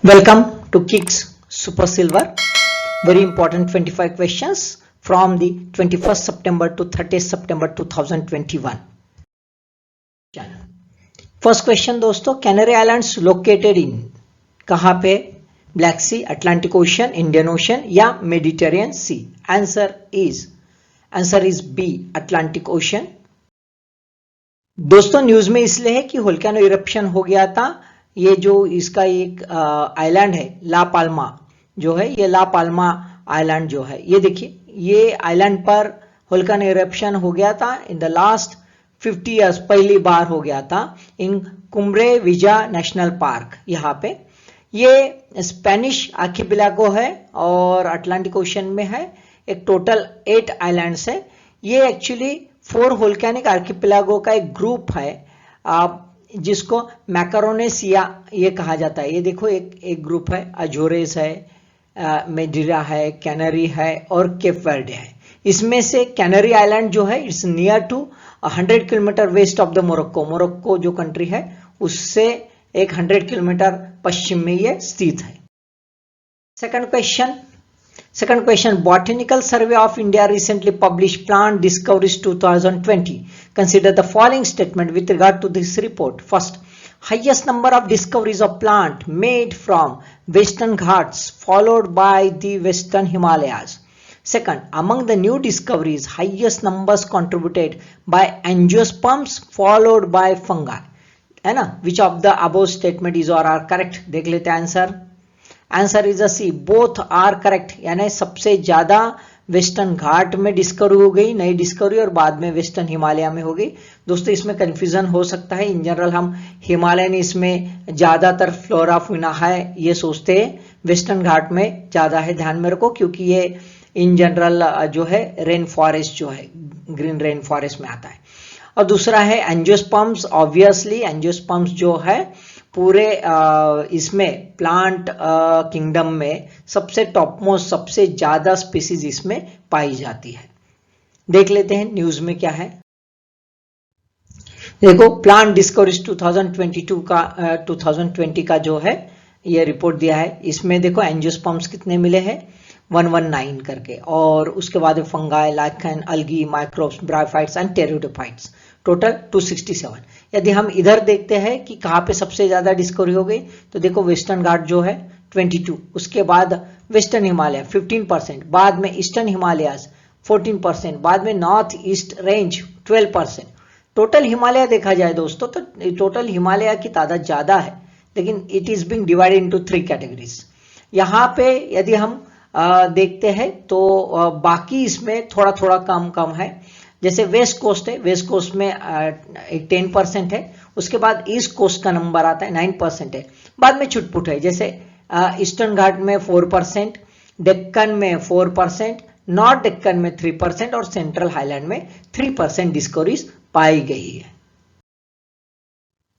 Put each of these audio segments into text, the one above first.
Welcome to Kicks Super Silver. Very important 25 questions from the 21st September to 30th September 2021. First question दोस्तों, Canary Islands located in कहाँ पे? Black Sea, Atlantic Ocean, Indian Ocean या Mediterranean Sea? Answer is B, Atlantic Ocean. दोस्तों news में इसलिए है कि volcano eruption हो गया था. ये जो इसका एक आइलैंड है ला पाल्मा जो है, ये ला पाल्मा आइलैंड जो है, ये देखिए ये आइलैंड पर वोल्केनो इरप्शन हो गया था इन द लास्ट 50 इयर्स. पहली बार हो गया था इन कुम्ब्रे विजा नेशनल पार्क. यहाँ पे ये स्पेनिश आर्किपेलागो है और अटलांटिक ओशन में है. एक टोटल 8 आइलैंड्स है. ये एक्चुअली 4 वोल्केनिक आर्किपेलागो का एक ग्रुप है जिसको मैकारोनेसिया ये कहा जाता है. ये देखो एक ग्रुप है, अजोरेस है, मेडिरा है, कैनरी है और केप वर्डे है. इसमें से कैनरी आइलैंड जो है it's near to 100 kilometre west of the Morocco. Morocco जो कंट्री है उससे 100 किलोमीटर पश्चिम में ये स्थित है. Second question, Botanical Survey of India recently published Plant Discoveries 2020. Consider the following statement with regard to this report. First, highest number of discoveries of plant made from Western Ghats followed by the Western Himalayas. Second, among the new discoveries, highest numbers contributed by angiosperms followed by fungi. है ना? Which of the above statement is or are correct? देख लेते हैं answer. Answer is a C, both are correct. यानी सबसे ज्यादा western घाट में discovery हो गई, नई डिस्कवरी, और बाद में वेस्टर्न हिमालय में हो गई. दोस्तों इसमें कंफ्यूजन हो सकता है. इन जनरल हम हिमालयन इसमें ज्यादातर फ्लोरा फूना है ये सोचते हैं, वेस्टर्न घाट में ज्यादा है. ध्यान में रखो क्योंकि ये इन जनरल जो है रेन फॉरेस्ट जो है, ग्रीन रेन फॉरेस्ट में आता है. और दूसरा है एंजियोस्पर्म्स. ऑब्वियसली एंजियोस्पर्म्स जो है पूरे इसमें प्लांट किंगडम में सबसे टॉप मोस्ट, सबसे ज्यादा स्पीसीज इसमें पाई जाती है. देख लेते हैं न्यूज में क्या है. देखो प्लांट डिस्कवरीज 2020 का जो है ये रिपोर्ट दिया है. इसमें देखो एंजियोस्पर्म्स कितने मिले हैं, 119 करके, और उसके बाद fungi, lichen, algae, microbes, bryophytes and pteridophytes, total 267. यदि हम इधर देखते हैं कि कहाँ पे सबसे ज्यादा डिस्कवरी हो गई, तो देखो वेस्टर्न घाट जो है 22, उसके बाद वेस्टर्न हिमालय 15%, बाद में ईस्टर्न हिमालयाज 14%, बाद में north east range 12%. Total Himalaya देखा जाए दोस्तों तो टोटल हिमालय की तादाद ज्यादा है, लेकिन it is being divided into 3 categories. यहाँ पे यदि हम देखते हैं तो बाकी इसमें थोड़ा थोड़ा कम है. जैसे वेस्ट कोस्ट है, वेस्ट कोस्ट में 10% है. उसके बाद ईस्ट कोस्ट का नंबर आता है 9% है. बाद में छुटपुट है, जैसे ईस्टर्न घाट में 4%, डेक्कन में 4%, नॉर्थ डेक्कन में 3% और सेंट्रल हाईलैंड में 3% डिस्कवरीज पाई गई है.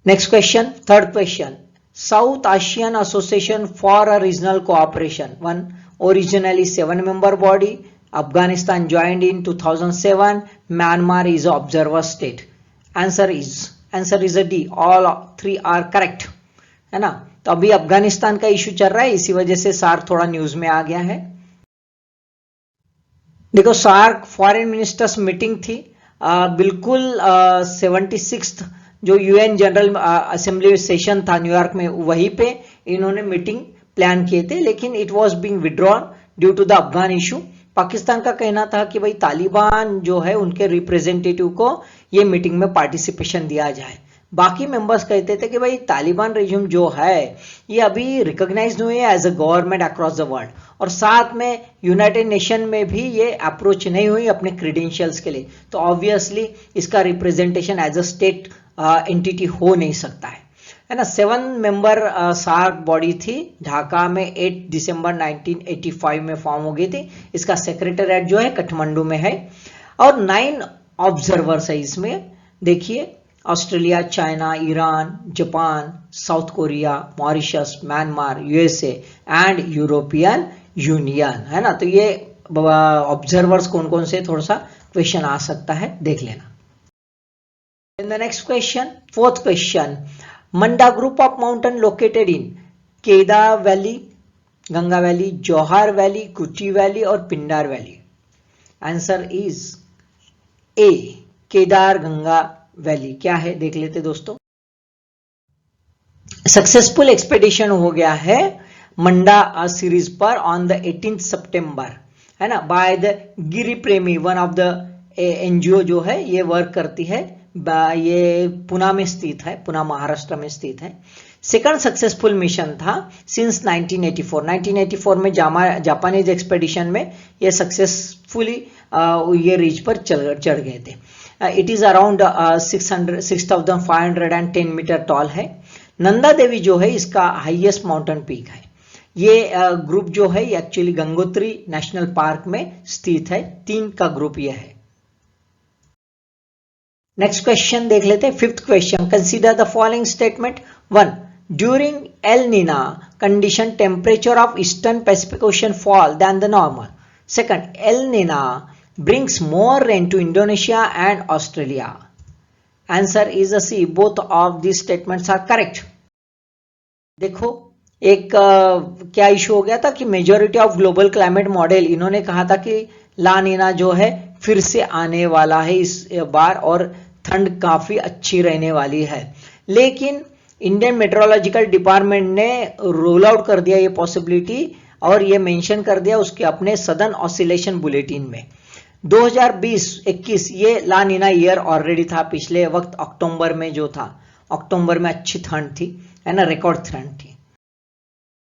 Next question, third question, south Asian association for a regional cooperation, one originally 7-member body. Afghanistan joined in 2007. Myanmar is an observer state. Answer is a D. All 3 are correct. है ना? तो अभी अफगानिस्तान का issue चल रहा है, इसी वजह से सार्क थोड़ा न्यूज में आ गया है. देखो सार्क फॉरेन मिनिस्टर्स मीटिंग थी बिल्कुल 76th जो यूएन जनरल असेंबली सेशन था न्यूयॉर्क में, वहीं पे इन्होंने मीटिंग प्लान किए थे, लेकिन it was being withdrawn due to the Afghan issue. Pakistan का कहना था कि भाई तालिबान जो है उनके रिप्रेजेंटेटिव को ये मीटिंग में पार्टिसिपेशन दिया जाए. बाकी मेंबर्स कहते थे कि भाई तालिबान रेजिम जो है ये अभी रिकॉग्नाइज हुई है as a government across the world, और साथ में यूनाइटेड नेशन में भी ये अप्रोच नहीं हुई अपने क्रीडेंशियल्स के लिए, तो ऑब्वियसली इसका representation as a state entity हो नहीं सकता है ना. 7-member सार्क बॉडी थी, ढाका में 8 दिसंबर 1985 में फॉर्म हो गई थी. इसका सेक्रेटरीट जो है काठमांडू में है, और 9 ऑब्जर्वर्स है इसमें. देखिए Australia, China, Iran, Japan, south Korea, Mauritius, Myanmar, USA and European union, है ना. तो ये ऑब्जर्वर्स कौन कौन से, थोड़ा सा क्वेश्चन आ सकता है, देख लेना. In the next question, fourth question, Manda group of mountain located in Kedar valley, Ganga valley, Johar valley, Kuti valley और Pindar valley? Answer is A, Kedar Ganga valley. क्या है देख लेते दोस्तों। सक्सेसफुल एक्सपेडिशन हो गया है मंडा सीरीज पर ऑन द 18 सितंबर, है ना, बाय द गिरी प्रेमी, वन ऑफ द एनजीओ जो है ये वर्क करती है, ये पुणे में स्थित है, पुणे महाराष्ट्र में स्थित है। सेकंड सक्सेसफुल मिशन था सिंस 1984 में जापानीज एक्सपेडिशन में ये सक्सेसफुली ये रीच पर चढ़ गए थे। It is around 6510 metre tall है। नंदा देवी जो है इसका हाईएस्ट माउंटेन पीक है। ये ग्रुप जो है एक्चुअली गंगोत्री नेशनल पार्क में स्थित है। 3 का ग्रुप ये है। नेक्स्ट क्वेश्चन देख लेते हैं। Fifth question, consider the following statement. 1. During El Nina condition temperature of eastern Pacific Ocean fall then the normal. Second, El Nina brings more rain to Indonesia and Australia. Answer is a C. Both of these statements are correct. देखो एक क्या issue हो गया था कि majority of global climate model इन्होंने कहा था कि ला नीना जो है फिर से आने वाला है इस बार और ठंड काफी अच्छी रहने वाली है, लेकिन इंडियन मेट्रोलॉजिकल डिपार्टमेंट ने रोल आउट कर दिया ये पॉसिबिलिटी और ये मेंशन कर दिया उसके अपने सदर्न ऑसिलेशन बुलेटिन में। 2020-21 ये ला नीना ईयर ऑलरेडी था। पिछले वक्त अक्टूबर में जो था, अक्टूबर में अच्छी ठंड थी, है ना, रिकॉर्ड ठंड थी।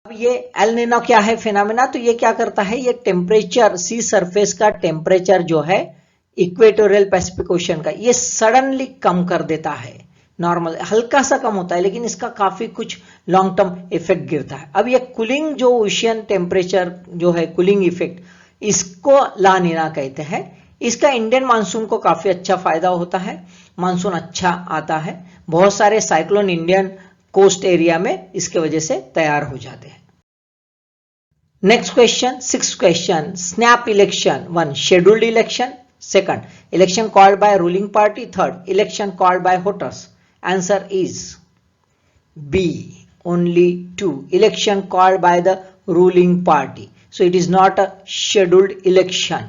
अब ये एल नीनो क्या है फिनोमेना, तो ये क्या करता है, ये टेम्परेचर, सी सरफेस का टेम्परेचर जो है इक्वेटोरियल पैसिफिक ओशन का, ये सडनली कम कर देता है। नॉर्मल हल्का सा कम होता है लेकिन इसका काफी कुछ लॉन्ग टर्म इफेक्ट गिरता है। अब ये कूलिंग जो ओशियन टेम्परेचर जो है, कूलिंग इफेक्ट, इसको ला नीना कहते हैं। इसका इंडियन मानसून को काफी अच्छा फायदा होता है, मानसून अच्छा आता है, बहुत सारे साइक्लोन इंडियन कोस्ट एरिया में इसके वजह से तैयार हो जाते हैं। Next question, sixth question, snap election. 1. Scheduled election. Second, election called by ruling party. Third, election called by voters. Answer is B, only 2, election called by the ruling party. So it is not a scheduled election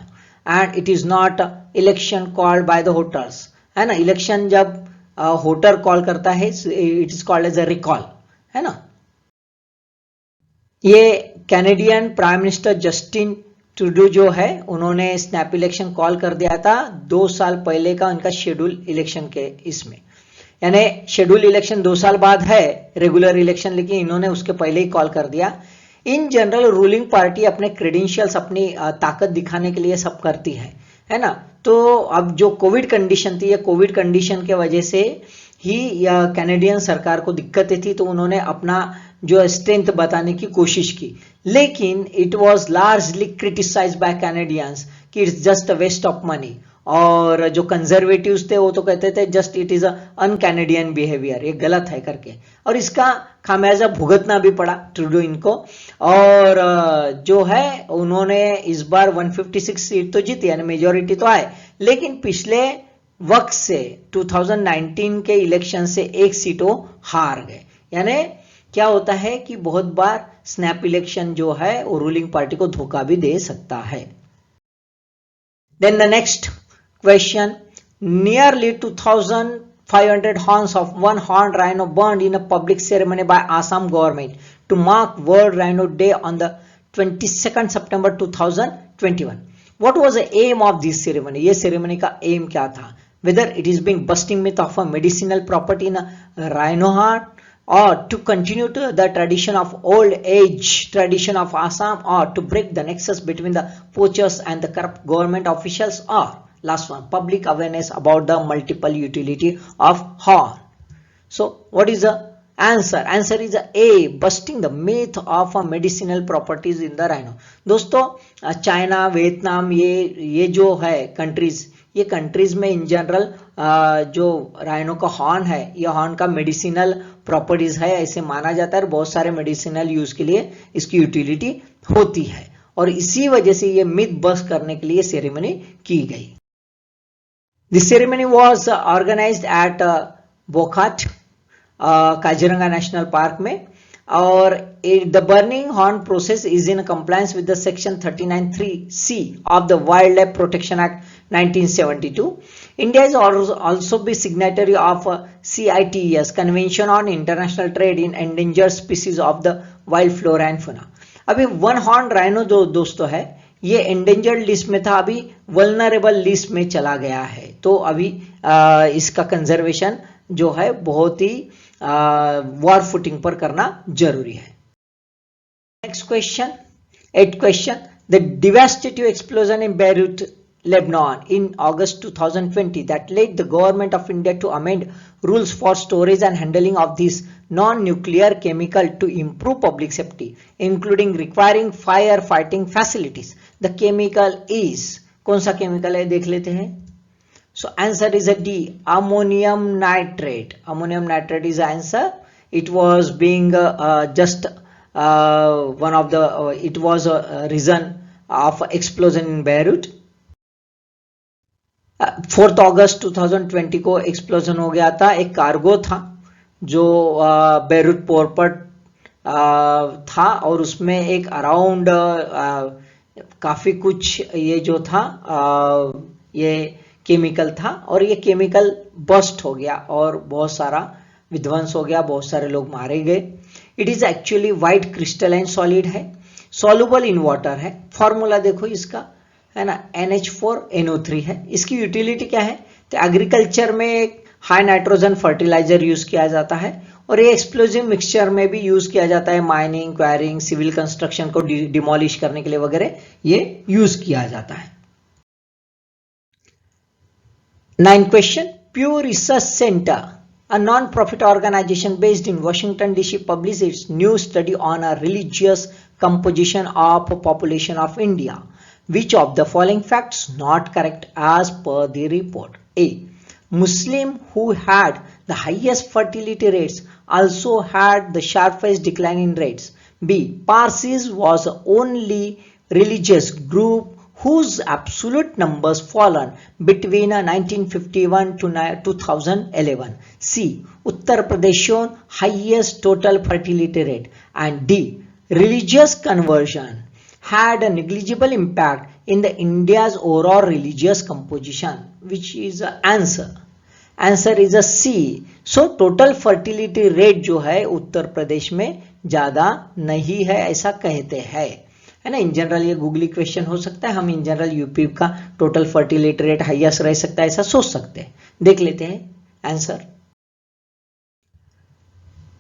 and it is not a election called by the voters, है ना। Election जब voter call करता है it is called as a recall, है ना। ये Canadian prime minister Justin Trudeau जो है उन्होंने स्नैप इलेक्शन कॉल कर दिया था 2 साल पहले का उनका शेड्यूल इलेक्शन के इसमें, यानी शेड्यूल इलेक्शन 2 साल बाद है रेगुलर इलेक्शन, लेकिन इन्होंने उसके पहले ही कॉल कर दिया। इन जनरल रूलिंग पार्टी अपने क्रेडेंशियल्स, अपनी ताकत दिखाने के लिए सब करती है ना। तो अब जो कोविड कंडीशन थी, ये कोविड कंडीशन के वजह से ही कैनेडियन सरकार को दिक्कतें थी, तो उन्होंने अपना जो स्ट्रेंथ बताने की कोशिश की, लेकिन it was largely criticised by Canadians कि it's just a waste of money. और जो कंजर्वेटिव्स थे वो तो कहते थे just it is un Canadian behaviour, ये गलत है करके, और इसका खामियाजा भुगतना भी पड़ा ट्रूडो इनको। और जो है उन्होंने इस बार 156 सीट तो जीती, यानी मेजोरिटी तो आए, लेकिन पिछले वक्त से 2019 के इलेक्शन से 1 सीट वो हार गए। यानी क्या होता है कि बहुत बार स्नैप इलेक्शन जो है वो रूलिंग पार्टी को धोखा भी दे सकता है। Then the next question, nearly 2,500 horns of one horned rhino burned in a public ceremony by Assam government to mark World Rhino Day on the 22nd September 2021. What was the aim of this ceremony? ये ceremony का aim क्या था? Whether it is being busting myth of a medicinal property in a rhino horn, or to continue to the tradition of old age tradition of Assam, or to break the nexus between the poachers and the corrupt government officials, or last one, public awareness about the multiple utility of horn. So what is the answer? Answer is A, busting the myth of medicinal properties in the rhino. दोस्तों China, Vietnam, ये जो है countries, ये countries में in general जो rhino का horn है, ये हॉर्न का मेडिसिनल प्रॉपर्टीज है ऐसे माना जाता है, और बहुत सारे मेडिसिनल यूज के लिए इसकी यूटिलिटी होती है, और इसी वजह से ये मिथ बस्ट करने के लिए सेरेमनी की गई। The ceremony was organized at Bokhat, Kaziranga national park में, और the burning horn process is in compliance with the section 39(3)(c) of the Wildlife Protection Act 1972. India is also be signatory of CITES Convention on International Trade in Endangered Species of the Wild Flora and Fauna. अभी one horn rhino जो दोस्तों है ये endangered list में था, अभी vulnerable list में चला गया है। तो अभी इसका कंजर्वेशन जो है बहुत ही वॉर फुटिंग पर करना जरूरी है। Next question, 8th question, the devastative explosion in Beirut Lebanon in August 2020 that led the government of India to amend rules for storage and handling of these non-nuclear chemical to improve public safety, including requiring fire fighting facilities. The chemical is, कौन सा chemical है देख लेते हैं। So answer is a D, ammonium nitrate. Ammonium nitrate is the answer. It was being just one of the it was a reason of explosion in Beirut. 4 अगस्त 2020 को explosion हो गया था। एक कार्गो था जो बेरूट पोर्ट पर था और उसमें एक अराउंड काफी कुछ ये जो था ये केमिकल था और ये केमिकल बस्ट हो गया और बहुत सारा विध्वंस हो गया, बहुत सारे लोग मारे गए। It is actually white crystalline solid है, सॉल्युबल इन वाटर है। फॉर्मूला देखो इसका है ना, NH4NO3 है। इसकी यूटिलिटी क्या है, तो एग्रीकल्चर में हाई नाइट्रोजन फर्टिलाइजर यूज किया जाता है और ये एक्सप्लोजिव मिक्सचर में भी यूज किया जाता है, माइनिंग, क्वायरिंग, सिविल कंस्ट्रक्शन को डिमोलिश करने के लिए वगैरह ये यूज किया जाता है। 9th question, pure research centre, a non-profit organization based in Washington DC, published its new study on a religious composition of population of India. Which of the following facts not correct as per the report? A. Muslim who had the highest fertility rates also had the sharpest decline in rates. B. Parsis was the only religious group whose absolute numbers fallen between 1951 to 2011. C. Uttar Pradesh shown highest total fertility rate. And D. Religious conversion had a negligible impact in the India's overall religious composition. Which is the answer? Answer is a C. So total fertility rate जो है उत्तर प्रदेश में ज्यादा नहीं है ऐसा कहते हैं, है ना। इन जनरल ये गूगली क्वेश्चन हो सकता है, हम इन जनरल यूपी का टोटल फर्टिलिटी रेट हाईएस्ट रह सकता है ऐसा सोच सकते हैं। देख लेते हैं आंसर।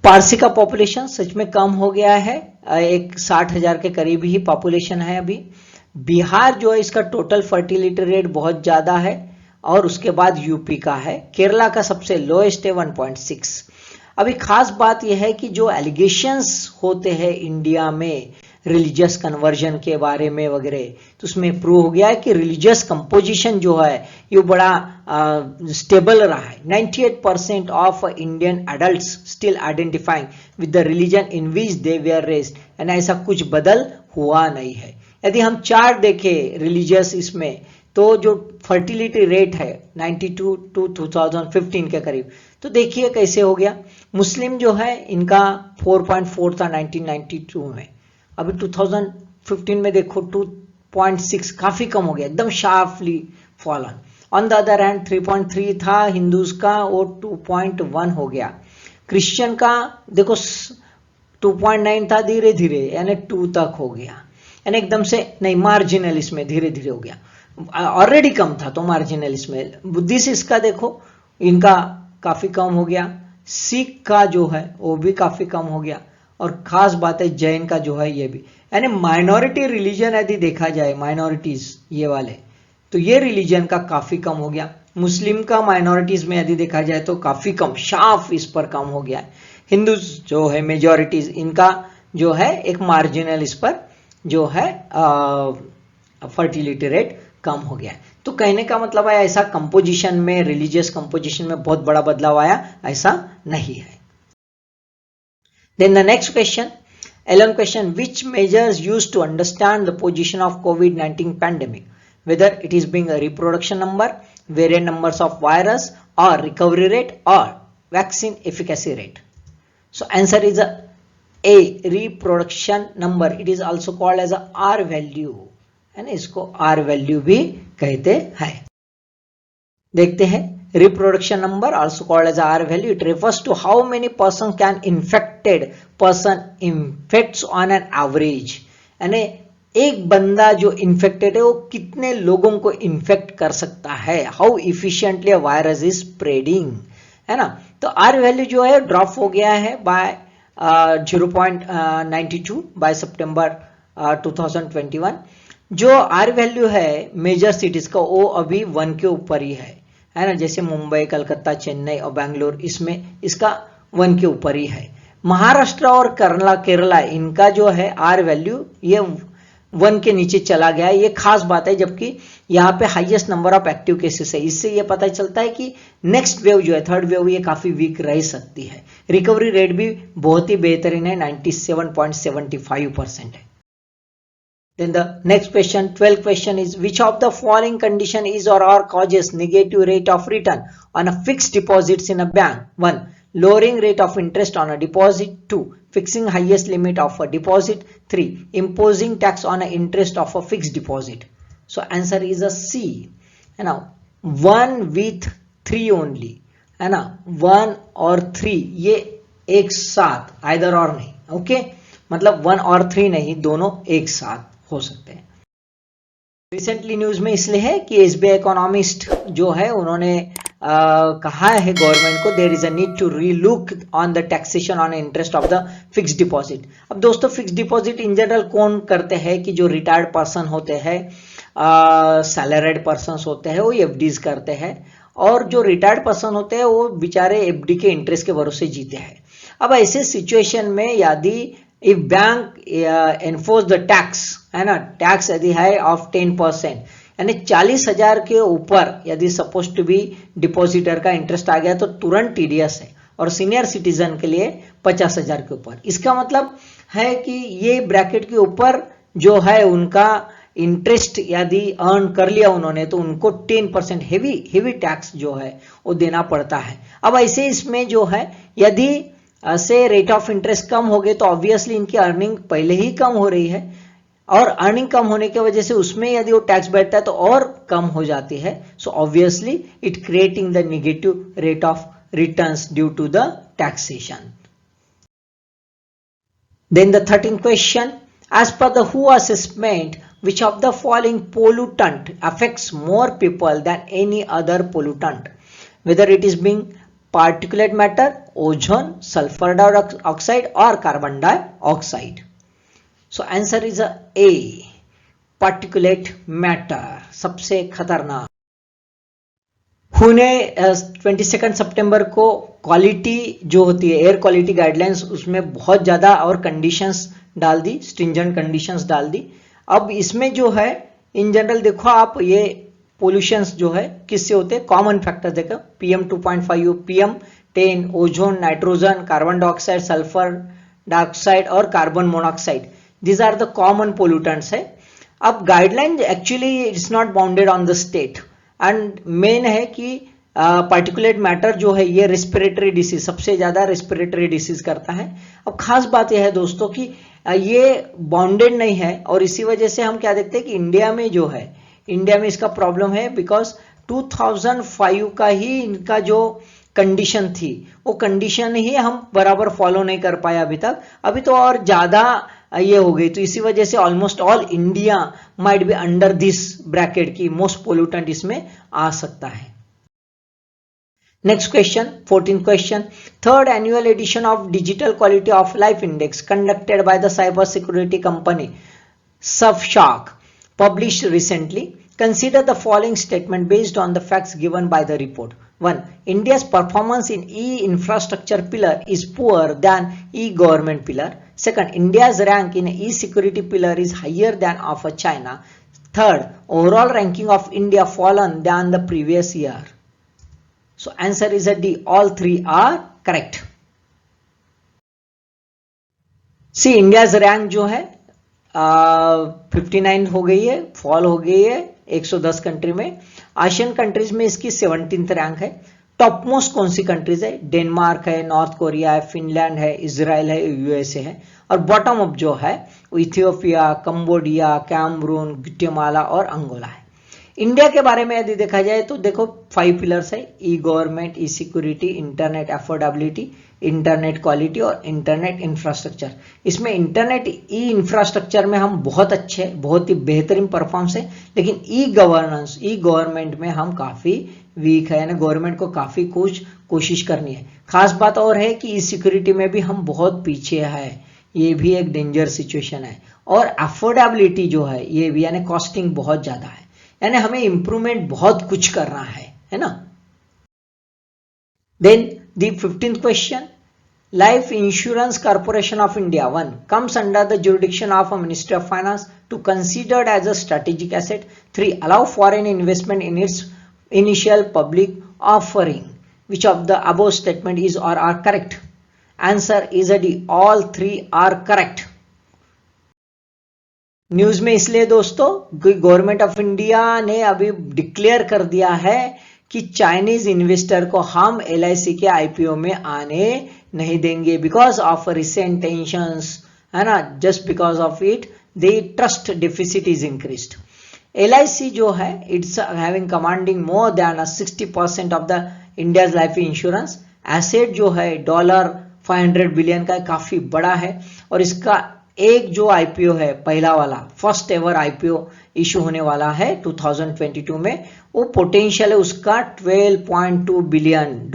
पारसी का पॉपुलेशन सच में कम हो गया है, एक 60,000 के करीब ही पॉपुलेशन है अभी। बिहार जो है इसका टोटल फर्टिलिटी रेट बहुत ज्यादा है और उसके बाद यूपी का है। केरला का सबसे लोएस्ट है 1.6। अभी खास बात यह है कि जो एलिगेशंस होते हैं इंडिया में रिलीजियस कन्वर्जन के बारे में वगैरह, तो उसमें प्रूव हो गया है कि रिलीजियस कंपोजिशन जो है ये बड़ा स्टेबल रहा है। 98% of Indian adults still identifying with the religion in which they were raised, and ऐसा कुछ बदल हुआ नहीं है। यदि हम चार्ट देखें रिलीजियस इसमें, तो जो फर्टिलिटी रेट है 92 to 2015 के करीब, तो देखिए कैसे हो गया। मुस्लिम जो है इनका 4.4 था 1992 में, अभी 2015 में देखो 2.6, काफी कम हो गया, एकदम sharply fallen. On the other hand 3.3 था हिंदूज का, वो 2.1 हो गया। क्रिश्चियन का देखो 2.9 था, धीरे धीरे यानी 2 तक हो गया, यानी एकदम से नहीं, मार्जिनल इसमें धीरे धीरे हो गया। ऑलरेडी कम था तो मार्जिनल इसमें। बुद्धिस्ट इसका देखो इनका काफी कम हो गया। सिख का जो है वो भी काफी कम हो गया और खास बात है जैन का जो है ये भी, यानी माइनॉरिटी रिलीजन यदि देखा जाए, माइनॉरिटीज ये वाले, तो ये रिलीजन का काफी कम हो गया। मुस्लिम का माइनॉरिटीज में यदि देखा जाए तो काफी कम, शार्प इस पर कम हो गया है। हिंदू जो है मेजॉरिटीज, इनका जो है एक मार्जिनल इस पर जो है फर्टिलिटी रेट कम हो गया है। तो कहने का मतलब है ऐसा कंपोजिशन में, रिलीजियस कंपोजिशन में बहुत बड़ा बदलाव आया ऐसा नहीं है। Then the next question, 11th question, which measures used to understand the position of COVID-19 pandemic, whether it is being a reproduction number, variant numbers of virus, or recovery rate, or vaccine efficacy rate? So answer is a A reproduction number, it is also called as R value, है ना, इसको are value भी कहते हैं। देखते हैं, reproduction number also called as R value, it refers to how many person can infected person infects on an average, यानी एक बंदा जो इन्फेक्टेड है वो कितने लोगों को इन्फेक्ट कर सकता है, how efficiently virus is spreading, है ना। तो आर वैल्यू जो है ड्रॉप हो गया है बाय 0.92 बाय सितंबर 2021। जो आर वैल्यू है मेजर सिटीज का वो अभी 1 के ऊपर ही है ना, जैसे मुंबई, कलकत्ता, चेन्नई और बेंगलोर, इसमें इसका 1 के ऊपर ही है। महाराष्ट्र और केरला इनका जो है आर वैल्यू ये 1 के नीचे चला गया है, ये खास बात है, जबकि यहाँ पे highest number of active cases है। इससे ये पता चलता है कि नेक्स्ट वेव जो है थर्ड वेव ये काफी वीक रह सकती है। रिकवरी रेट भी बहुत ही बेहतरीन है, 97.75% है। Then the next question, 12th question is, which of the following condition is or are causes negative rate of return on a fixed deposits in a bank? 1. Lowering rate of interest on a deposit. 2. Fixing highest limit of a deposit. 3. Imposing tax on a interest of a fixed deposit. So answer is a C. है ना, 1 with 3 only, है ना, 1 और 3 ये एक साथ either और नहीं, ओके, मतलब 1 और 3 नहीं, दोनों एक साथ हो सकते हैं। रिसेंटली न्यूज में इसलिए है कि एसबीआई इकोनॉमिस्ट जो है उन्होंने कहा है गवर्नमेंट को, there is a need to relook on the taxation on interest of the fixed deposit. अब दोस्तों फिक्स्ड डिपॉजिट इन जनरल कौन करते हैं कि जो रिटायर्ड पर्सन होते हैं, सैलरीड पर्सन होते हैं, वो एफडीज करते हैं, और जो रिटायर्ड पर्सन होते हैं वो बेचारे एफडी के इंटरेस्ट के भरोसे जीते हैं। अब ऐसे सिचुएशन में यदि if bank enforce the tax, है ना, टैक्स यदि है ऑफ 10%, यानी 40,000 के ऊपर यदि सपोज टू बी डिपॉजिटर का इंटरेस्ट आ गया तो तुरंत टीडीएस है, और सीनियर सिटीजन के लिए 50,000 के ऊपर। इसका मतलब है कि ये ब्रैकेट के ऊपर जो है उनका इंटरेस्ट यदि अर्न कर लिया उन्होंने तो उनको 10% हेवी टैक्स जो है वो देना पड़ता है। अब ऐसे इसमें जो है यदि से रेट ऑफ इंटरेस्ट कम हो गए तो ऑब्वियसली इनकी अर्निंग पहले ही कम हो रही है, और अर्निंग कम होने की वजह से उसमें यदि वो टैक्स बैठता है तो और कम हो जाती है। So obviously it creating the negative rate of returns due to the taxation. Then the 13th question, as per the WHO assessment, which of the following pollutant affects more people than any other pollutant, whether it is being particulate matter, ozone, sulfur dioxide or carbon dioxide? So answer is A, particulate matter, सबसे खतरनाक। WHO ने 22 सितंबर को quality जो होती है air quality guidelines उसमें बहुत ज्यादा और कंडीशंस डाल दी, स्ट्रिंजेंट कंडीशंस डाल दी। अब इसमें जो है इन जनरल देखो आप, ये पोल्यूशंस जो है किससे होते हैं, कॉमन फैक्टर्स देखो, PM 2.5, PM 10, ozone, nitrogen, carbon dioxide, sulphur dioxide और carbon monoxide, these are the common pollutants है। अब guideline actually it's not bounded on the state, and main है कि पार्टिकुलेट मैटर जो है ये रेस्पिरेटरी डिसीज, सबसे ज्यादा रेस्पिरेटरी डिसीज करता है। अब खास बात यह है दोस्तों कि ये बाउंडेड नहीं है, और इसी वजह से हम क्या देखते हैं कि इंडिया में जो है, इंडिया में इसका प्रॉब्लम है बिकॉज 2005 का ही इनका जो कंडीशन थी वो कंडीशन ही हम बराबर फॉलो नहीं कर पाए अभी तक, अभी तो और ज्यादा ये हो गई। तो इसी वजह से almost all India might be under this bracket की मोस्ट पोल्यूटेंट इसमें आ सकता है। Next question, 14th question, third annual edition of digital quality of life index conducted by the cyber security company Surfshark published recently. Consider the following statement based on the facts given by the report. 1. India's performance in e-infrastructure pillar is poorer than e-government pillar. 2. India's rank in e-security pillar is higher than of China. 3. Overall ranking of India fallen than the previous year. So answer is a D. All three are correct. See, India's rank जो है 59 हो गई है, fall हो गई है 110 country में। Asian countries में इसकी 17th रैंक है। टॉप मोस्ट कौन सी कंट्रीज है? डेनमार्क है, नॉर्थ कोरिया है, फिनलैंड है, इजराइल है, यूएसए है। और बॉटम अप जो है वो इथियोपिया, कंबोडिया, कैमरून, ग्वाटेमाला और अंगोला है। इंडिया के बारे में यदि देखा जाए तो देखो 5 पिलर्स है, e government, e security, internet affordability, internet quality और इंटरनेट इंफ्रास्ट्रक्चर। इसमें इंटरनेट ई इंफ्रास्ट्रक्चर में हम बहुत अच्छे, बहुत ही बेहतरीन परफॉर्मेंस है, लेकिन ई गवर्नेंस, ई गवर्नमेंट में हम काफी वीक है, यानी गवर्नमेंट को काफी कुछ कोशिश करनी है। खास बात और है कि ई सिक्योरिटी में भी हम बहुत पीछे है, ये भी एक डेंजर सिचुएशन है। और अफोर्डेबिलिटी जो है ये भी, यानी कॉस्टिंग बहुत ज्यादा है, यानी हमें इंप्रूवमेंट बहुत कुछ करना है ना। Then the 15th question, Life Insurance Corporation of India 1 comes under the jurisdiction of a Ministry of Finance to considered as a strategic asset. 3 allow foreign investment in its initial public offering. Which of the above statement is or are correct? Answer is a D, all 3 are correct. News में इसलिए दोस्तों कि government of India ने अभी declare कर दिया है कि चाइनीज इन्वेस्टर को हम LIC के IPO में आने नहीं देंगे बिकॉज ऑफ रिसेंट टेंशंस, है ना। Just because of it the trust deficit is increased. LIC जो है it's having commanding more than 60% of the India's life insurance asset जो है $500 बिलियन का काफी बड़ा है। और इसका एक जो IPO है पहला वाला, फर्स्ट एवर IPO इशू होने वाला है 2022 में, वो पोटेंशियल है उसका $12.2 बिलियन,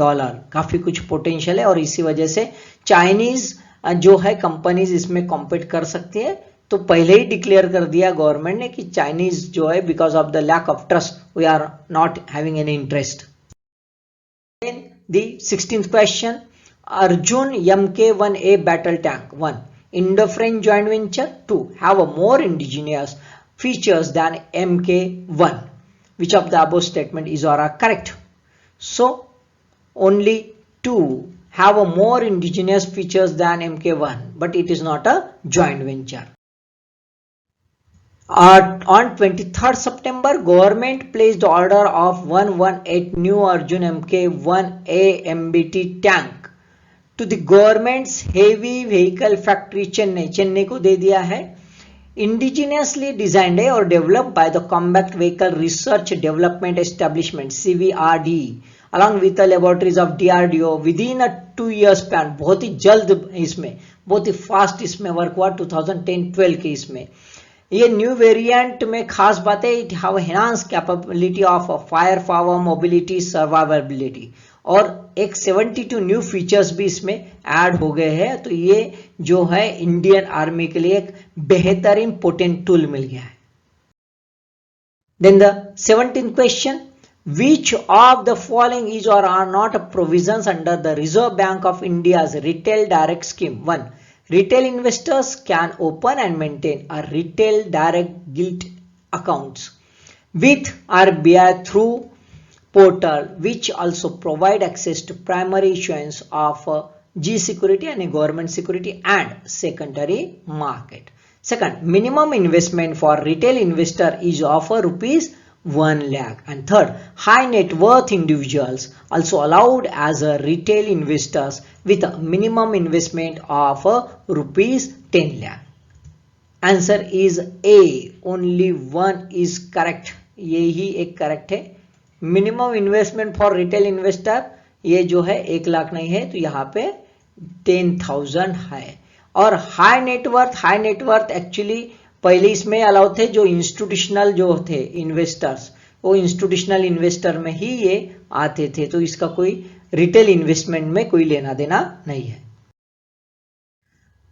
काफी कुछ पोटेंशियल है। और इसी वजह से चाइनीज जो है कंपनीज इसमें कॉम्पीट कर सकती है। तो पहले ही डिक्लेयर कर दिया गवर्नमेंट ने कि चाइनीज जो है because of the lack of trust we are not having any interest. The 16th question, Arjun MK1A battle tank 1 Indo-French joint venture to have a more indigenous features than MK1. Which of the above statement is or are correct? So only 2 have a more indigenous features than MK1, but it is not a joint venture. On 23rd September, government placed order of 118 new Arjun MK1A MBT tank to the government's heavy vehicle factory Chennai को दे दिया है। Indigenously designed है और developed by the combat vehicle research development establishment CVRD along with the laboratories of DRDO with in a 2 year span. बहुत ही जल्द इसमें, बहुत ही fast इसमें वर्क हुआ 2010-12 के इसमें। ये न्यू वेरिएंट में खास बात है, it have enhance capability of fire power, mobility, survivability और एक 72 न्यू फीचर्स भी इसमें ऐड हो गए हैं। तो ये जो है इंडियन आर्मी के लिए एक बेहतरीन पोटेंट टूल मिल गया है। Then the 17th question, which of the following is और are not provisions under the Reserve Bank of India's retail direct scheme? 1 retail investors can open and maintain a retail direct gilt accounts with RBI through portal, which also provide access to primary issuance of G security and government security and secondary market. Second, minimum investment for retail investor is of rupees 1 lakh. And third, high net worth individuals also allowed as a retail investors with a minimum investment of rupees 10 lakh. Answer is A, only one is correct. यही एक correct है। Minimum investment for retail investor ये जो है 1 लाख नहीं है, तो यहाँ पे 10,000 है। और हाई नेटवर्थ एक्चुअली पहले इसमें अलाउ थे जो इंस्टीट्यूशनल जो थे इन्वेस्टर्स, वो इंस्टीट्यूशनल इन्वेस्टर में ही ये आते थे, तो इसका कोई रिटेल इन्वेस्टमेंट में कोई लेना देना नहीं है।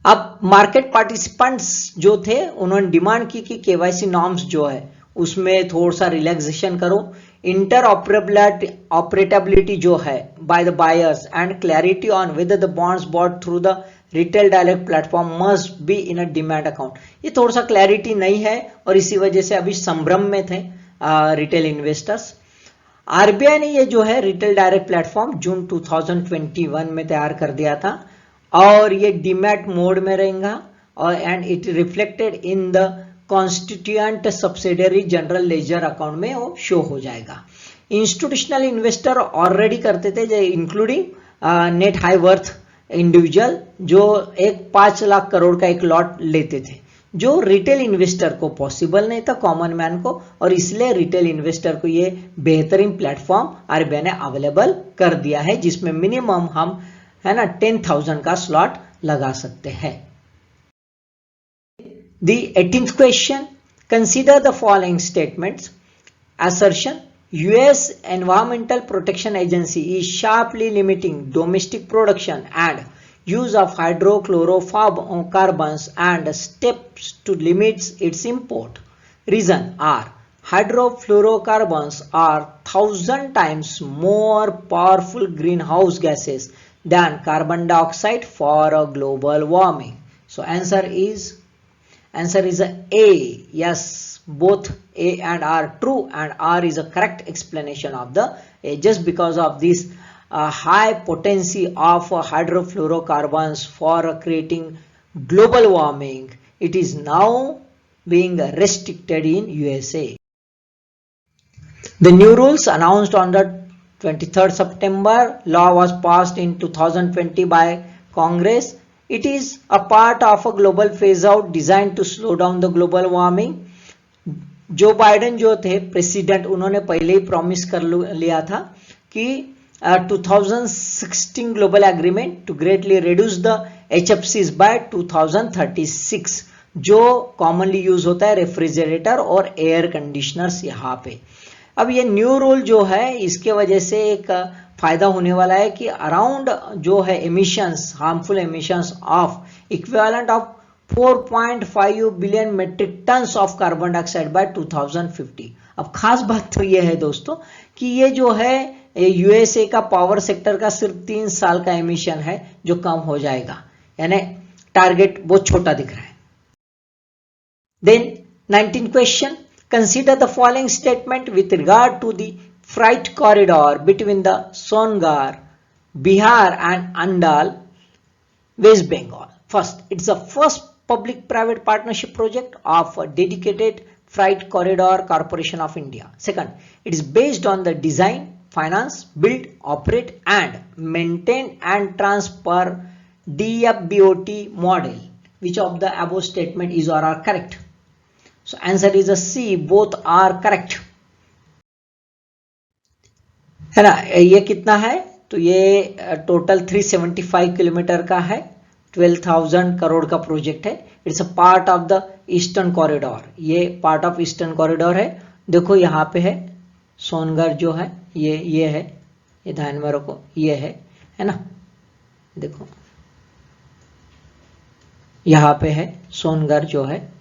अब मार्केट पार्टिसिपेंट्स जो थे उन्होंने डिमांड की कि KYC नॉर्म्स जो है उसमें थोड़ा सा रिलैक्सेशन करो, इंटर ऑपरेटेबिलिटी जो है by the buyers and clarity on whether the bonds bought through the retail direct platform must be in a demat account. ये थोड़ा सा क्लैरिटी नहीं है और इसी वजह से अभी संभ्रम में थे रिटेल इन्वेस्टर्स। RBI ने ये जो है रिटेल डायरेक्ट प्लेटफॉर्म जून 2021 में तैयार कर दिया था और ये डीमैट मोड में रहेगा और and it reflected in the constituent subsidiary general ledger account में वो शो हो जाएगा। इंस्टीट्यूशनल इन्वेस्टर ऑलरेडी करते थे, including net high worth individual, जो एक 5 लाख करोड़ का एक लॉट लेते थे, जो रिटेल इन्वेस्टर को पॉसिबल नहीं था, कॉमन मैन को, और इसलिए रिटेल इन्वेस्टर को ये बेहतरीन प्लेटफॉर्म आरबीआई ने अवेलेबल कर दिया है, जिसमें मिनिमम हम है ना 10,000 का स्लॉट लगा सकते हैं। The 18th question, consider the following statements. Assertion: US Environmental Protection Agency is sharply limiting domestic production and use of hydrofluorocarbons and steps to limit its import. Reason are: hydrofluorocarbons are 1,000 times more powerful greenhouse gases than carbon dioxide for a global warming. So answer is A. Yes, both A and R true, and R is a correct explanation of the A. Just because of this high potency of hydrofluorocarbons for creating global warming, it is now being restricted in USA. The new rules announced on the 23rd September, law was passed in 2020 by Congress. It is a part of a global phase out designed to slow down the global warming. Joe Biden जो थे president, उन्होंने पहले ही promise कर लिया था कि 2016 global agreement to greatly reduce the HFCs by 2036, जो commonly use होता है रेफ्रिजरेटर और एयर कंडीशनर्स यहाँ पे। अब ये न्यू रूल जो है, इसके वजह से एक फायदा होने वाला है कि अराउंड जो है emissions, harmful emissions of equivalent of 4.5 billion metric tons of carbon dioxide by 2050। अब खास बात तो ये है दोस्तों कि ये जो है यूएसए का पावर सेक्टर का सिर्फ 3 साल का एमिशन है जो कम हो जाएगा, यानी टारगेट बहुत छोटा दिख रहा है। Then 19 question, consider the following statement with regard to the freight corridor between the Songar, Bihar and Andal, West Bengal. First, it's the first public-private partnership project of a dedicated freight corridor corporation of India. Second, it is based on the design, finance, build, operate and maintain and transfer DFBOT model. Which of the above statement is or are correct? So answer is a C, both are correct. है ना, ये कितना है? तो ये total 375 kilometre का है, 12,000 करोड़ का प्रोजेक्ट है। It's a part of the eastern corridor, ये पार्ट ऑफ ईस्टर्न कॉरिडोर है। देखो यहाँ पे है सोनगढ़ जो है, ये है, ये ध्यान में रखो, ये है ना, देखो यहाँ पे है सोनगढ़ जो है,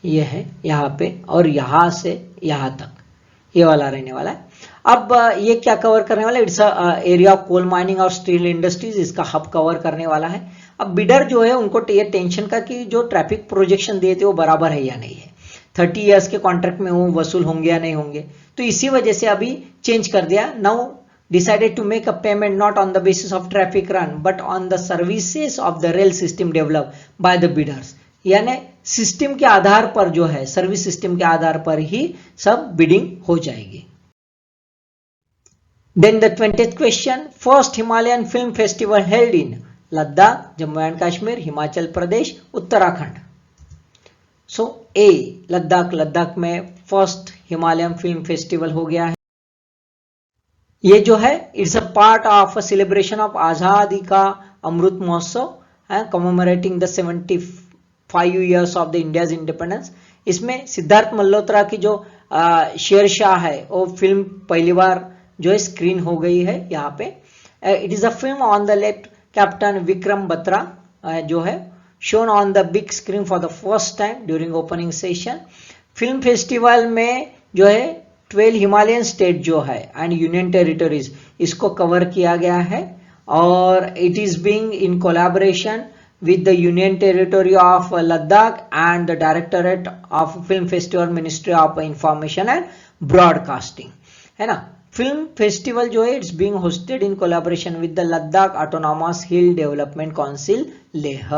ये है यहाँ पे, और यहाँ से यहाँ तक ये वाला रहने वाला है। अब ये क्या कवर करने वाला है? It's area of coal mining और स्टील इंडस्ट्रीज, इसका हब कवर करने वाला है। अब बिडर जो है उनको ये टेंशन का कि जो ट्रैफिक प्रोजेक्शन दिए थे वो बराबर है या नहीं है, 30 इयर्स के कॉन्ट्रैक्ट में वो वसूल होंगे या नहीं होंगे, तो इसी वजह से अभी चेंज कर दिया। Now decided to make a payment not on the basis of traffic run but on the services of the rail system developed by the bidders, यानी सिस्टम के आधार पर जो है, सर्विस सिस्टम के आधार पर ही सब बिडिंग हो जाएगी। Then the 20th question, first Himalayan film festival held in Ladakh, Jammu and Kashmir, Himachal Pradesh, Uttarakhand. So A Ladakh में फर्स्ट हिमालयन फिल्म फेस्टिवल हो गया है। ये जो है it's a part of celebration of Azadi ka Amrit Mahotsav, commemorating the 75 years of the India's independence. इसमें सिद्धार्थ मल्होत्रा की जो शेरशाह है वो फिल्म पहली बार जो है स्क्रीन हो गई है यहाँ पे। It is a film on the left captain Vikram Batra जो है shown on the big screen for the first time during opening session. Film festival में जो है 12 हिमालयन स्टेट जो है एंड यूनियन टेरिटरीज इसको कवर किया गया है, और it is being in collaboration with the Union Territory of Ladakh and the Directorate of Film Festival Ministry of Information and Broadcasting, है ना। फिल्म फेस्टिवल जो है it's being hosted in collaboration with the Ladakh autonomous hill development council Leh.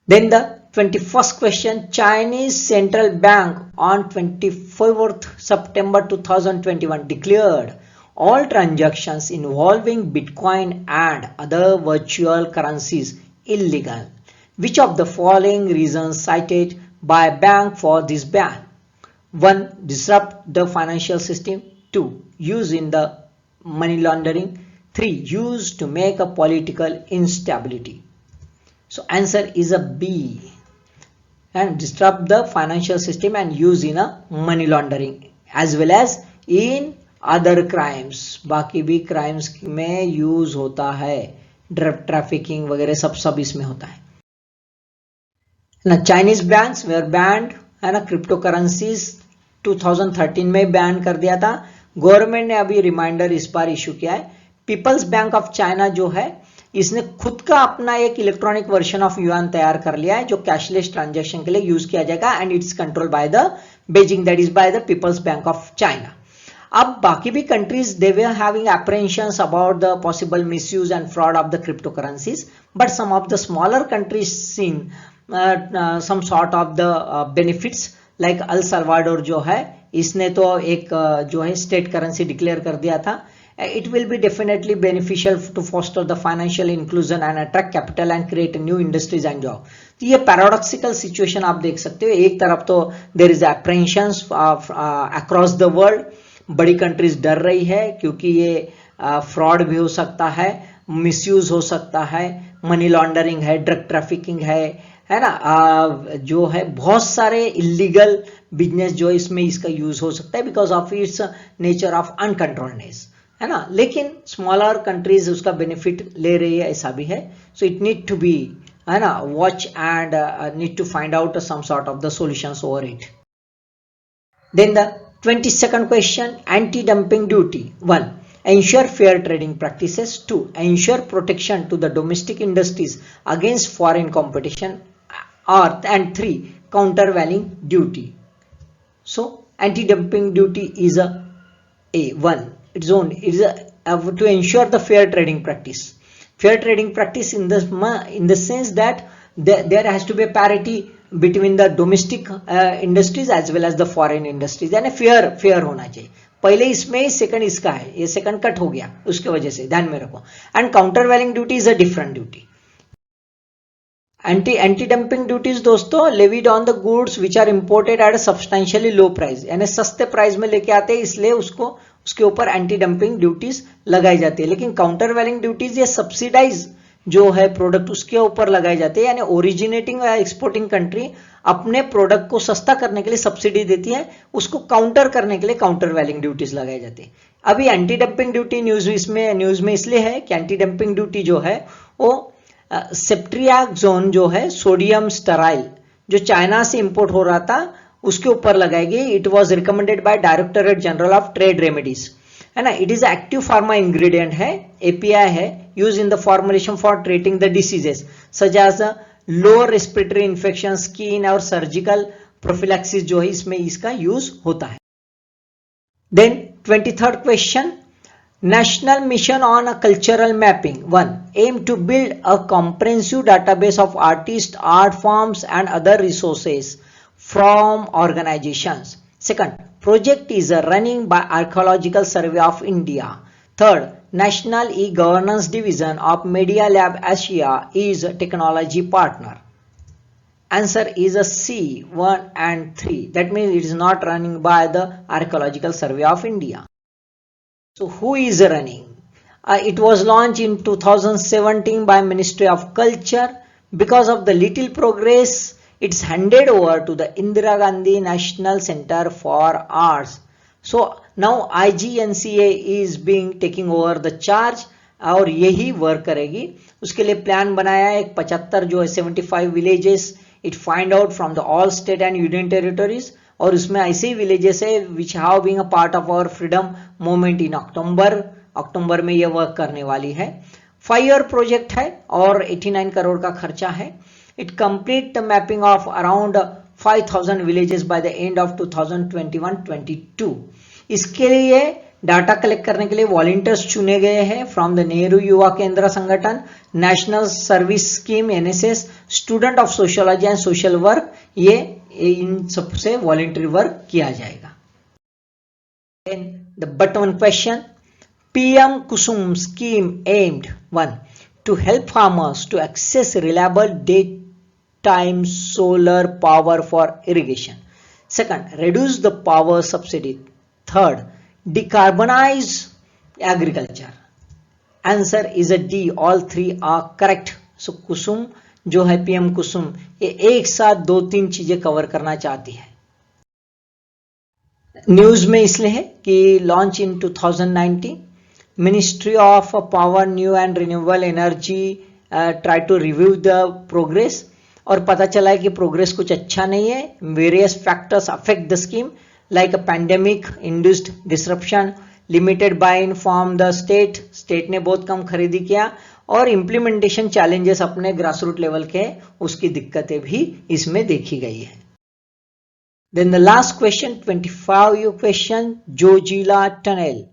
Then the 21st question, Chinese Central Bank on 24th September 2021 declared all transactions involving Bitcoin and other virtual currencies illegal. Which of the following reasons cited by bank for this ban? 1. Disrupt the financial system. 2. Use in the money laundering. 3. Use to make a political instability. So answer is a B. And disrupt the financial system and use in a money laundering as well as in other crimes. बाकी भी crimes में use होता है, drug trafficking वगैरह सब इसमें होता है ना. Chinese banks were banned है ना, क्रिप्टो करेंसीज 2013 में बैन कर दिया था. गवर्नमेंट ने अभी रिमाइंडर इस बार इशू किया है. पीपल्स बैंक ऑफ चाइना जो है इसने खुद का अपना एक इलेक्ट्रॉनिक वर्जन ऑफ युआन तैयार कर लिया है जो कैशलेस ट्रांजैक्शन के लिए यूज किया जाएगा and its control by the Beijing, that is by the People's Bank of China. अब बाकी भी countries they were having apprehensions about the possible misuse and fraud of the crypto currencies, but some of the smaller countries seen some sort of the benefits. Like El Salvador जो है इसने तो एक जो है स्टेट करेंसी डिक्लेयर कर दिया था. It will be definitely beneficial to foster the financial inclusion and attract capital and create new industries and job. तो ये पैराडॉक्सिकल सिचुएशन आप देख सकते हो. एक तरफ तो there is apprehensions across the world, बड़ी कंट्रीज डर रही है क्योंकि ये फ्रॉड भी हो सकता है, मिसयूज हो सकता है, मनी लॉन्डरिंग है, ड्रग ट्रैफिकिंग है ना, जो है बहुत सारे इलीगल बिजनेस जो इसमें इसका यूज हो सकता है because of its nature of uncontrolledness है ना. लेकिन स्मॉलर कंट्रीज उसका बेनिफिट ले रही है ऐसा भी है. So it need to be है ना watch and need to find out some sort of the solutions over it. Then the 22nd question, anti-dumping duty. 1. Ensure fair trading practices. 2. Ensure protection to the domestic industries against foreign competition. And 3. Countervailing duty. So anti-dumping duty is a 1. It is to ensure the fair trading practice. Fair trading practice in the sense that there has to be a parity between the domestic industries as well as the foreign industries, यानी fair होना चाहिए. पहले इसमें second इसका है, ये second cut हो गया उसके वजह से ध्यान में रखो. And countervailing duty is a different duty. Anti dumping duties दोस्तों levied on the goods which are imported at a substantially low price, यानी सस्ते प्राइस में लेके आते हैं इसलिए उसके ऊपर एंटी डंपिंग ड्यूटीज लगाई जाती है. लेकिन काउंटर वैलिंग ड्यूटीज ये सब्सिडाइज जो है प्रोडक्ट उसके ऊपर लगाई जाती है, यानी ओरिजिनेटिंग या एक्सपोर्टिंग कंट्री अपने प्रोडक्ट को सस्ता करने के लिए सब्सिडी देती है, उसको काउंटर करने के लिए काउंटर वैलिंग ड्यूटीज लगाई जाती है. अभी एंटी डंपिंग ड्यूटी न्यूज में इसलिए है कि एंटी डंपिंग ड्यूटी जो है वो सेप्ट्रियाक्सोन जो है सोडियम स्टेराइल जो चाइना से इंपोर्ट हो रहा था उसके ऊपर लगाएगी. It was recommended by Directorate General of Trade Remedies है ना. It is active pharma ingredient है, एपीआई है, use in the formulation for treating the diseases such as lower respiratory infection, skin और सर्जिकल प्रोफिलैक्सिस जो है इसमें इसका यूज होता है. Then 23rd question, National Mission on a Cultural Mapping. 1. Aim to build a comprehensive database of artists, art forms and other resources from organizations. 2. Project is running by Archaeological Survey of India. 3. National E-Governance Division of Media Lab Asia is a technology partner. Answer is a C, 1 and 3. That means it is not running by the Archaeological Survey of India. So who is running? It was launched in 2017 by Ministry of Culture. Because of the little progress, it's handed over to the Indira Gandhi National Center for Arts. So now IGNCA is being taking over the charge और यही work करेगी. उसके लिए plan बनाया है 75 जो है 75 villages it find out from the all state and union territories और उसमें ऐसे ही विलेजेस है which have being a part of our freedom movement in October में ये वर्क करने वाली है. 5 ईयर प्रोजेक्ट है और 89 करोड़ का खर्चा है. It complete the mapping of around 5000 villages by the end of 2021-22. इसके लिए डाटा कलेक्ट करने के लिए वॉलंटियर्स चुने गए हैं फ्रॉम द नेहरू युवा केंद्र संगठन, national service scheme NSS, student of sociology and social work, ये इन सबसे वॉलंटरी वर्क किया जाएगा। The button question, PM Kusum scheme aimed 1. To help farmers to access reliable daytime solar power for irrigation. 2nd, reduce the power subsidy. 3rd, decarbonize agriculture. Answer is a D. All three are correct. So कुसुम जो है PM कुसुम, ये एक साथ 2-3 चीजें cover करना चाहती है। News में इसलिए है कि launch in 2019, Ministry of Power, New and Renewable Energy try to review the progress, और पता चला है कि प्रोग्रेस कुछ अच्छा नहीं है। Various factors affect the scheme like a pandemic induced disruption, limited by in from the state ने बहुत कम खरीदी किया, और इम्प्लीमेंटेशन चैलेंजेस अपने ग्रास रूट लेवल के, उसकी दिक्कतें भी इसमें देखी गई है। Then the last question 25 question, Zojila tunnel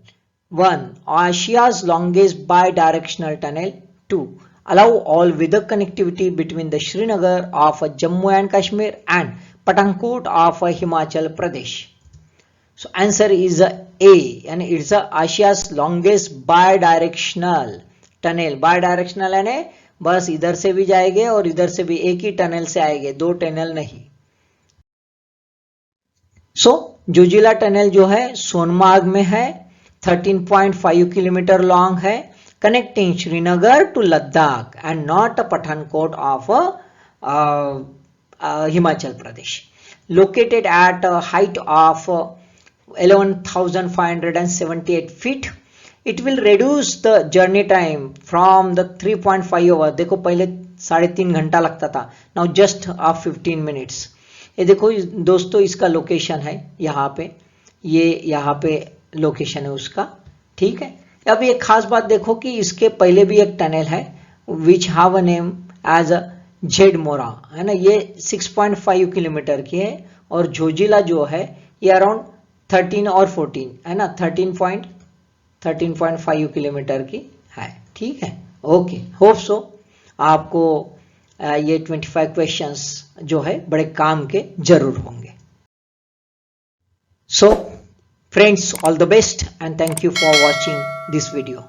1. Asia's longest bi-directional tunnel. 2. Allow all weather connectivity between the Srinagar of Jammu and Kashmir and Patankot of Himachal Pradesh. So answer is A, and it's Asia's longest bi-directional tunnel. Bi-directional यानी बस इधर से भी जाएंगे और इधर से भी एक ही टनल से आएंगे, दो टनल नहीं। So जोजिला टनल जो है सोनमार्ग में है, 13.5 किलोमीटर लॉन्ग है, connecting Srinagar to Ladakh and not a Pathankot of Himachal Pradesh, located at height of 11,578 feet. It will reduce the journey time from the 3.5 hour, देखो पहले 3.5 घंटा लगता था, नाउ जस्ट 15 मिनट्स। ये देखो दोस्तों, इसका लोकेशन है यहाँ पे, ये यहाँ पे लोकेशन है उसका, ठीक है। अब एक खास बात देखो कि इसके पहले भी एक टनल है which have a name as a Z Morh, है ना, ये 6.5 किलोमीटर की है, और जोजिला जो है ये अराउंड 13 और 14 है ना, 13.5 किलोमीटर की है, ठीक है। ओके, होप सो आपको ये 25 क्वेश्चंस जो है बड़े काम के जरूर होंगे। So friends, all the best and thank you for watching this video.